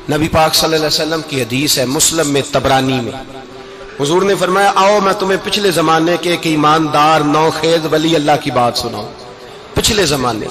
نبی پاک صلی اللہ علیہ وسلم کی حدیث ہے مسلم میں طبرانی میں، حضور نے فرمایا آؤ میں تمہیں پچھلے زمانے کے ایک ایماندار نوخیز ولی اللہ کی بات سناؤں۔ پچھلے زمانے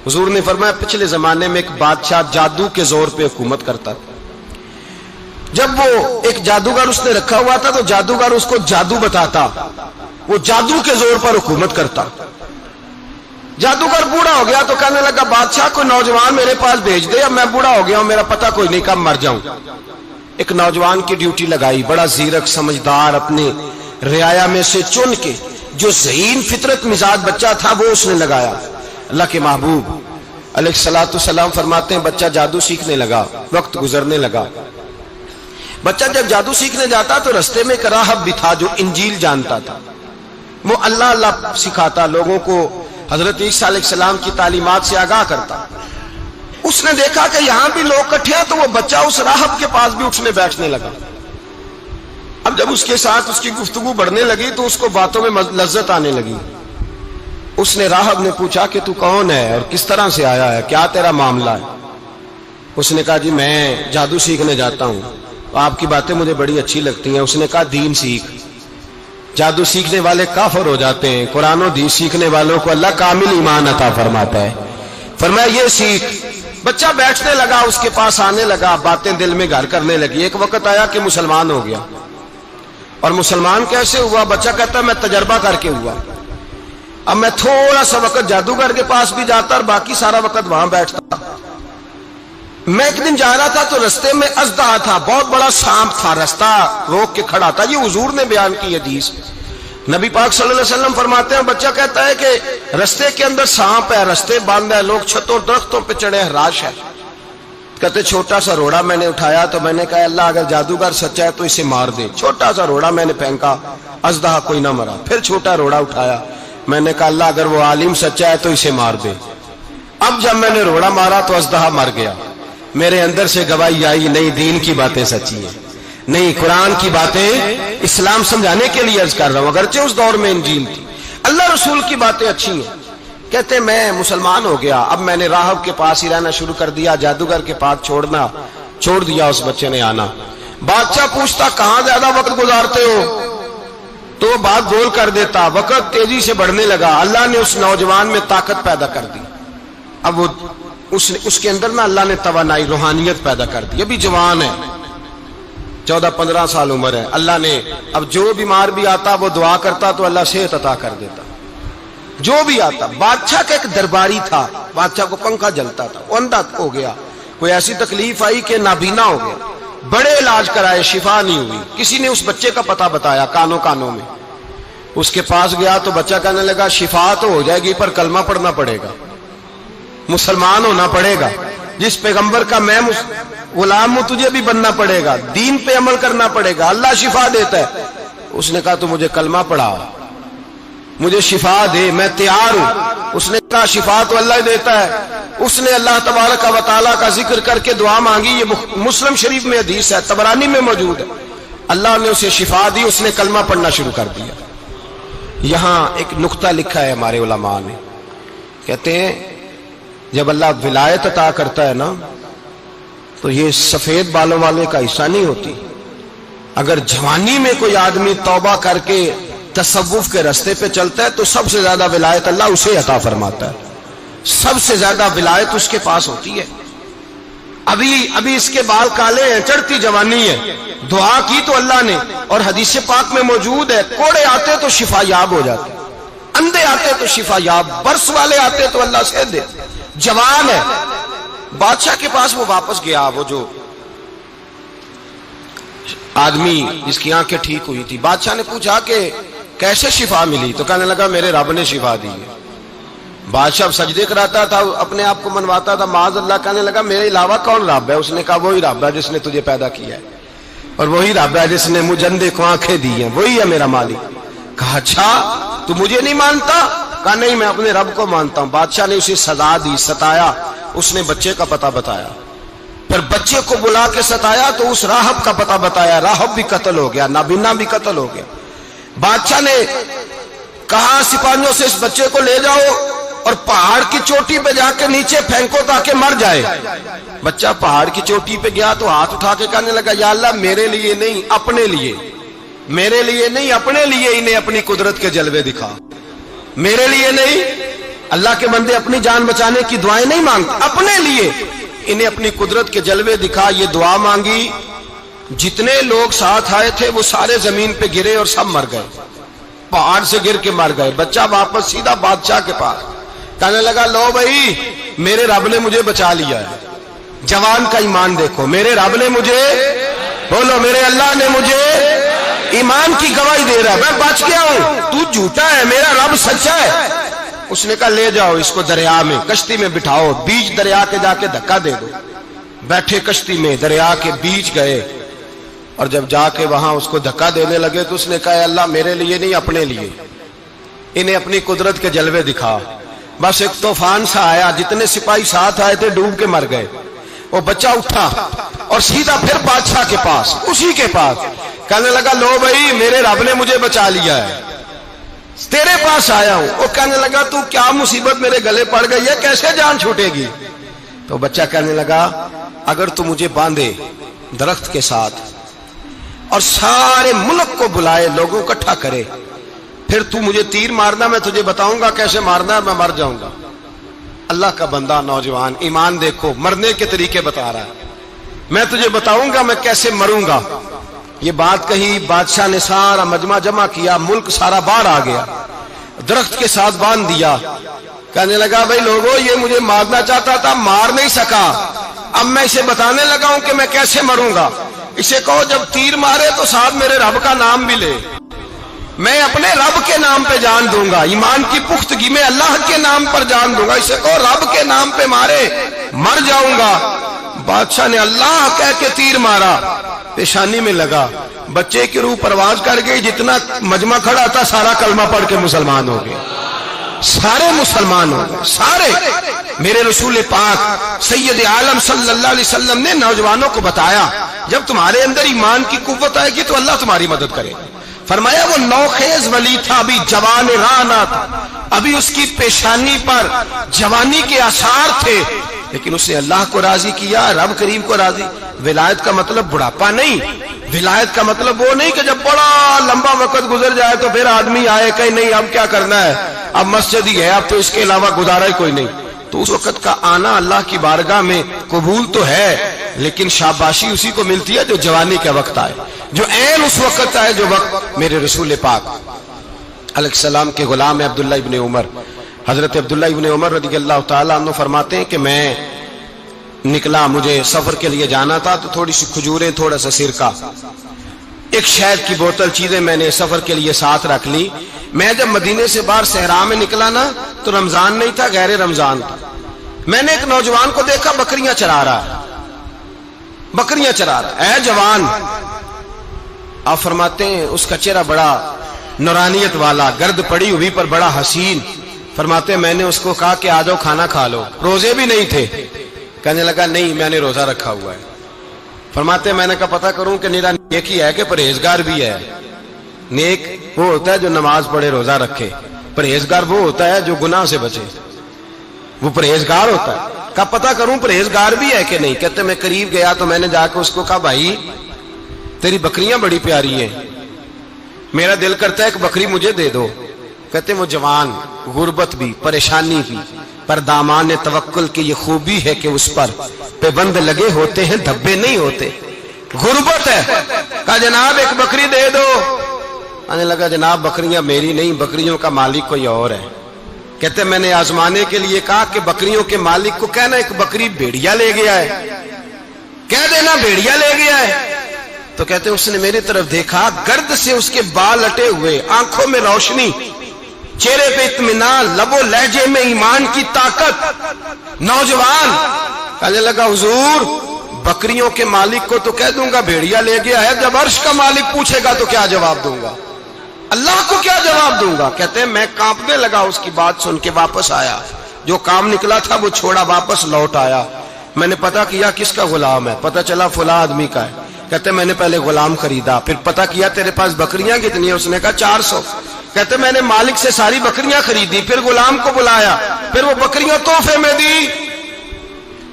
حضور نے فرمایا پچھلے زمانے میں ایک بادشاہ جادو کے زور پہ حکومت کرتا تھا۔ جب وہ ایک جادوگر اس نے رکھا ہوا تھا تو جادوگر اس کو جادو بتاتا، وہ جادو کے زور پر حکومت کرتا۔ جادوگر بوڑھا ہو گیا تو کہنے لگا بادشاہ کوئی نوجوان میرے پاس بھیج دے، اب میں بوڑھا ہو گیا ہوں میرا پتہ کوئی نہیں کب مر جاؤں۔ ایک نوجوان کی ڈیوٹی لگائی، بڑا زیرک سمجھدار، اپنے رعایا میں سے چن کے جو ذہین فطرت مزاج بچہ تھا وہ اس نے لگایا۔ اللہ کے محبوب علیہ الصلوۃ والسلام فرماتے ہیں بچہ جادو سیکھنے لگا، وقت گزرنے لگا۔ بچہ جب جادو سیکھنے جاتا تو رستے میں ایک راہب بھی تھا جو انجیل جانتا تھا، وہ اللہ اللہ سکھاتا، لوگوں کو حضرت عیسیٰ علیہ السلام کی تعلیمات سے آگاہ کرتا۔ اس نے دیکھا کہ یہاں بھی لوگ اکٹھے ہیں تو وہ بچہ اس راہب کے پاس بھی اٹھنے بیٹھنے لگا۔ اب جب اس کے ساتھ اس کی گفتگو بڑھنے لگی تو اس کو باتوں میں لذت آنے لگی۔ اس نے راہب نے پوچھا کہ تو کون ہے اور کس طرح سے آیا ہے، کیا تیرا معاملہ ہے؟ اس نے کہا جی میں جادو سیکھنے جاتا ہوں، آپ کی باتیں مجھے بڑی اچھی لگتی ہیں۔ اس نے کہا دین سیکھ، جادو سیکھنے والے کافر ہو جاتے ہیں، قرآن و حدیث سیکھنے والوں کو اللہ کامل ایمان عطا فرماتا ہے۔ فرمایا یہ سیکھ۔ بچہ بیٹھنے لگا، اس کے پاس آنے لگا، باتیں دل میں گھر کرنے لگی۔ ایک وقت آیا کہ مسلمان ہو گیا، اور مسلمان کیسے ہوا؟ بچہ کہتا ہے میں تجربہ کر کے ہوا۔ اب میں تھوڑا سا وقت جادوگر کے پاس بھی جاتا اور باقی سارا وقت وہاں بیٹھتا۔ میں ایک دن جا رہا تھا تو رستے میں اژدہا تھا، بہت بڑا سانپ تھا، رستہ روک کے کھڑا تھا۔ یہ حضور نے بیان کی حدیث۔ نبی پاک صلی اللہ علیہ وسلم فرماتے ہیں بچہ کہتا ہے کہ رستے کے اندر سانپ ہے، رستے بند ہے، لوگ چھتوں درختوں پہ چڑھے ہیں، راش ہے۔ کہتے چھوٹا سا روڑا میں نے اٹھایا تو میں نے کہا اللہ اگر جادوگر سچا ہے تو اسے مار دے۔ چھوٹا سا روڑا میں نے پھینکا، اژدہا کوئی نہ مرا۔ پھر چھوٹا روڑا اٹھایا، میں نے کہا اللہ اگر وہ عالم سچا ہے تو اسے مار دے۔ اب جب میں نے روڑا مارا تو اژدہا مر گیا۔ میرے اندر سے گواہی آئی نہیں دین کی باتیں سچی ہیں، نہیں قرآن کی باتیں اسلام سمجھانے کے لیے عرض کر رہا ہوں، اگرچہ اس دور میں انجیل تھی، اللہ رسول کی باتیں اچھی ہیں۔ کہتے میں مسلمان ہو گیا، اب میں نے راہب کے پاس ہی رہنا شروع کر دیا، جادوگر کے پاس چھوڑ دیا اس بچے نے آنا۔ بادشاہ پوچھتا کہاں زیادہ وقت گزارتے ہو تو وہ بات گول کر دیتا، وقت تیزی سے بڑھنے لگا۔ اللہ نے اس نوجوان میں طاقت پیدا کر دی، اب وہ اس کے اندر نا اللہ نے توانائی روحانیت پیدا کر دی، ابھی جوان ہے، 14-15 سال عمر ہے۔ اللہ نے اب جو بیمار بھی آتا وہ دعا کرتا تو اللہ صحت عطا کر دیتا، جو بھی آتا۔ بادشاہ کا ایک درباری تھا، بادشاہ کو پنکھا جلتا تھا، وہ اندھا ہو گیا، کوئی ایسی تکلیف آئی کہ نابینا ہو گیا، بڑے علاج کرائے شفا نہیں ہوئی۔ کسی نے اس بچے کا پتہ بتایا کانوں میں، اس کے پاس گیا تو بچہ کہنے لگا شفا تو ہو جائے گی پر کلمہ پڑھنا پڑے گا، مسلمان ہونا پڑے گا، جس پیغمبر کا میں غلام ہوں تجھے بھی بننا پڑے گا، دین پہ عمل کرنا پڑے گا، اللہ شفا دیتا ہے۔ اس نے کہا تو مجھے کلمہ پڑھا، مجھے شفا دے، میں تیار ہوں۔ اس نے کہا شفا تو اللہ دیتا ہے۔ اس نے اللہ تبارک و تعالیٰ کا ذکر کر کے دعا مانگی، یہ مسلم شریف میں حدیث ہے، طبرانی میں موجود ہے۔ اللہ نے اسے شفا دی، اس نے کلمہ پڑھنا شروع کر دیا۔ یہاں ایک نقطہ لکھا ہے ہمارے علماء نے، کہتے ہیں جب اللہ ولایت عطا کرتا ہے نا تو یہ سفید بالوں والے کا حصہ نہیں ہوتی۔ اگر جوانی میں کوئی آدمی توبہ کر کے تصوف کے رستے پہ چلتا ہے تو سب سے زیادہ ولایت اللہ اسے عطا فرماتا ہے، سب سے زیادہ ولایت اس کے پاس ہوتی ہے۔ ابھی اس کے بال کالے ہیں، چڑھتی جوانی ہے، دعا کی تو اللہ نے، اور حدیث پاک میں موجود ہے کوڑے آتے تو شفا یاب ہو جاتے، اندھے آتے تو شفا یاب، برس والے آتے تو اللہ سے دے، جوان ہے۔ بادشاہ کے پاس وہ واپس گیا، وہ جو آدمی جس کی آنکھیں ٹھیک ہوئی تھی۔ بادشاہ نے پوچھا کہ کیسے شفا ملی؟ تو کہنے لگا میرے رب نے شفا دی ہے۔ بادشاہ سجدے کراتا تھا، اپنے آپ کو منواتا تھا معاذ اللہ، کہنے لگا میرے علاوہ کون رب ہے؟ اس نے کہا وہی رب ہے جس نے تجھے پیدا کیا ہے، اور وہی رب ہے جس نے مجھے اندھے کو آنکھیں دی ہیں، وہی ہے میرا مالک۔ کہا اچھا تو مجھے نہیں مانتا؟ کہا نہیں میں اپنے رب کو مانتا ہوں۔ بادشاہ نے اسے سزا دی، ستایا، اس نے بچے کا پتہ بتایا، پھر بچے کو بلا کے ستایا تو اس راہب کا پتہ بتایا، راہب بھی قتل ہو گیا، نابینا بھی قتل ہو گیا۔ بادشاہ نے کہا سپاہیوں سے اس بچے کو لے جاؤ اور پہاڑ کی چوٹی پہ جا کے نیچے پھینکو تاکہ مر جائے. بچہ پہاڑ کی چوٹی پہ گیا تو ہاتھ اٹھا کے کہنے لگا یا اللہ میرے لیے نہیں اپنے لیے، میرے لیے نہیں اپنے لیے انہیں اپنی قدرت کے جلوے دکھا. میرے لیے نہیں، اللہ کے بندے اپنی جان بچانے کی دعائیں نہیں مانگتے، اپنے لیے انہیں اپنی قدرت کے جلوے دکھا. یہ دعا مانگی، جتنے لوگ ساتھ آئے تھے وہ سارے زمین پہ گرے اور سب مر گئے، پہاڑ سے گر کے مر گئے. بچہ واپس سیدھا بادشاہ کے پاس کہنے لگا لو بھائی میرے رب نے مجھے بچا لیا ہے. جوان کا ایمان دیکھو، میرے رب نے مجھے، بولو میرے اللہ نے مجھے ایمان کی گواہی دے رہا ہے، میں بچ گیا ہوں، تو جھوٹا ہے، میرا رب سچا ہے. اس نے کہا لے جاؤ اس کو دریا میں، کشتی میں بٹھاؤ، بیچ دریا کے جا کے دھکا دے دو. بیٹھے کشتی میں، دریا کے بیچ گئے، اور جب جا کے وہاں اس کو دھکا دینے لگے تو اس نے کہا اللہ میرے لیے نہیں اپنے لیے انہیں اپنی قدرت کے جلوے دکھا. بس ایک طوفان سا آیا، جتنے سپاہی ساتھ آئے تھے ڈوب کے مر گئے. وہ بچہ اٹھا اور سیدھا پھر بادشاہ کے پاس، اسی کے پاس کہنے لگا لو بھائی میرے رب نے مجھے بچا لیا ہے، تیرے پاس آیا ہوں. وہ کہنے لگا تو کیا مصیبت میرے گلے پڑ گئی ہے، کیسے جان چھوٹے گی؟ تو بچہ کہنے لگا اگر تو مجھے باندھے درخت کے ساتھ اور سارے ملک کو بلائے، لوگوں کو اکٹھا کرے، پھر تو مجھے تیر مارنا، میں تجھے بتاؤں گا کیسے مارنا ہے، میں مر جاؤں گا. اللہ کا بندہ نوجوان ایمان دیکھو، مرنے کے طریقے بتا رہا ہے، میں تجھے بتاؤں گا میں کیسے مروں گا. یہ بات کہی، بادشاہ نے سارا مجمع جمع کیا، ملک سارا باہر آ گیا، درخت کے ساتھ باندھ دیا. کہنے لگا بھائی لوگوں یہ مجھے مارنا چاہتا تھا، مار نہیں سکا، اب میں اسے بتانے لگا ہوں کہ میں کیسے مروں گا. اسے کہو جب تیر مارے تو ساتھ میرے رب کا نام بھی لے، میں اپنے رب کے نام پہ جان دوں گا، ایمان کی پختگی میں اللہ کے نام پر جان دوں گا. اسے کہو رب کے نام پہ مارے، مر جاؤں گا. بادشاہ نے اللہ کہہ کے تیر مارا، پیشانی میں لگا، بچے کی روح پرواز کر گئی. جتنا مجمع کھڑا تھا سارا کلمہ پڑھ کے مسلمان ہو گئے، سارے مسلمان ہو گئے سارے. میرے رسول پاک سید عالم صلی اللہ علیہ وسلم نے نوجوانوں کو بتایا جب تمہارے اندر ایمان کی قوت آئے گی تو اللہ تمہاری مدد کرے. فرمایا وہ نوخیز ولی تھا، ابھی جوان رانا تھا، ابھی اس کی پیشانی پر جوانی کے آثار تھے، لیکن اس نے اللہ کو راضی کیا، رب کریم کو راضی. ولایت کا مطلب بڑھاپا نہیں، ولایت کا مطلب وہ نہیں کہ جب بڑا لمبا وقت گزر جائے تو پھر آدمی آئے کہ نہیں اب کیا کرنا ہے، اب مسجد ہی ہے، اب تو اس کے علاوہ گزارا ہی کوئی نہیں. تو اس وقت کا آنا اللہ کی بارگاہ میں قبول تو ہے، لیکن شاباشی اسی کو ملتی ہے جو جوانی کے وقت آئے، جو عین اس وقت آئے جو وقت میرے رسول پاک علیہ السلام کے غلام عبداللہ ابن عمر، حضرت عبداللہ ابن عمر رضی اللہ تعالیٰ عنہ فرماتے ہیں کہ میں نکلا، مجھے سفر کے لیے جانا تھا، تو تھوڑی سی کھجوریں، تھوڑا سا سرکہ، ایک شہد کی بوتل، چیزیں میں نے سفر کے لیے ساتھ رکھ لی. میں جب مدینے سے باہر صحرا میں نکلا نا تو رمضان نہیں تھا، غیر رمضان تھا. میں نے ایک نوجوان کو دیکھا بکریاں چرا رہا ہے، بکریاں چرا رہا ہے. اے جوان، آپ فرماتے ہیں اس کا چہرہ بڑا نورانیت والا، گرد پڑی ہوئی پر بڑا حسین. فرماتے ہیں میں نے اس کو کہا کہ آ جاؤ کھانا کھا لو، روزے بھی نہیں تھے. کہنے لگا نہیں میں نے روزہ رکھا ہوا ہے. فرماتے ہیں میں نے کہا پتہ کروں کہ نیرا نیک ہی ہے کہ پرہیزگار بھی ہے. نیک وہ ہوتا ہے جو نماز پڑھے روزہ رکھے، پرہیزگار وہ ہوتا ہے جو گناہ سے بچے، وہ پرہیزگار ہوتا ہے. کہا پتہ کروں پرہیزگار بھی ہے کہ نہیں. کہتے میں قریب گیا تو میں نے جا کے اس کو کہا بھائی تیری بکریاں بڑی پیاری ہیں، میرا دل کرتا ہے کہ بکری مجھے دے دو. کہتے وہ جوان، غربت بھی، پریشانی بھی، پر دامان توکل کی یہ خوبی ہے کہ اس پر پابند لگے ہوتے ہیں، دھبے نہیں ہوتے. غربت ہے. کہا جناب ایک بکری دے دو. آنے لگا جناب بکریاں میری نہیں، بکریوں کا مالک کوئی اور ہے. کہتے میں نے آزمانے کے لیے کہا کہ بکریوں کے مالک کو کہنا ایک بکری بھیڑیا لے گیا ہے، کہہ دینا بھیڑیا لے گیا ہے. تو کہتے اس نے میری طرف دیکھا، گرد سے اس کے بال اٹے ہوئے، آنکھوں میں روشنی، چہرے پہ اطمینان، لب و لہجے میں ایمان کی طاقت. نوجوان کہنے لگا حضور بکریوں کے مالک کو تو کہہ دوں گا بھیڑیا لے گیا ہے، جب عرش کا مالک پوچھے گا تو کیا جواب دوں گا، اللہ کو کیا جواب دوں گا. کہتے ہیں میں کانپنے لگا، اس کی بات سن کے واپس آیا، جو کام نکلا تھا وہ چھوڑا، واپس لوٹ آیا. میں نے پتہ کیا کس کا غلام ہے، پتہ چلا فلاں آدمی کا ہے. کہتے میں نے پہلے غلام خریدا، پھر پتہ کیا تیرے پاس بکریاں کتنی ہیں، اس نے کہا 400. کہتے میں نے مالک سے ساری بکریاں خریدی، پھر غلام کو بلایا، پھر وہ بکریاں تحفے میں دی،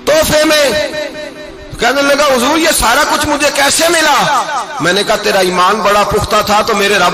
تحفے میں۔ کہنے لگا حضور یہ سارا کچھ مجھے کیسے ملا؟ میں نے کہا تیرا ایمان بڑا پختہ تھا تو میرے رب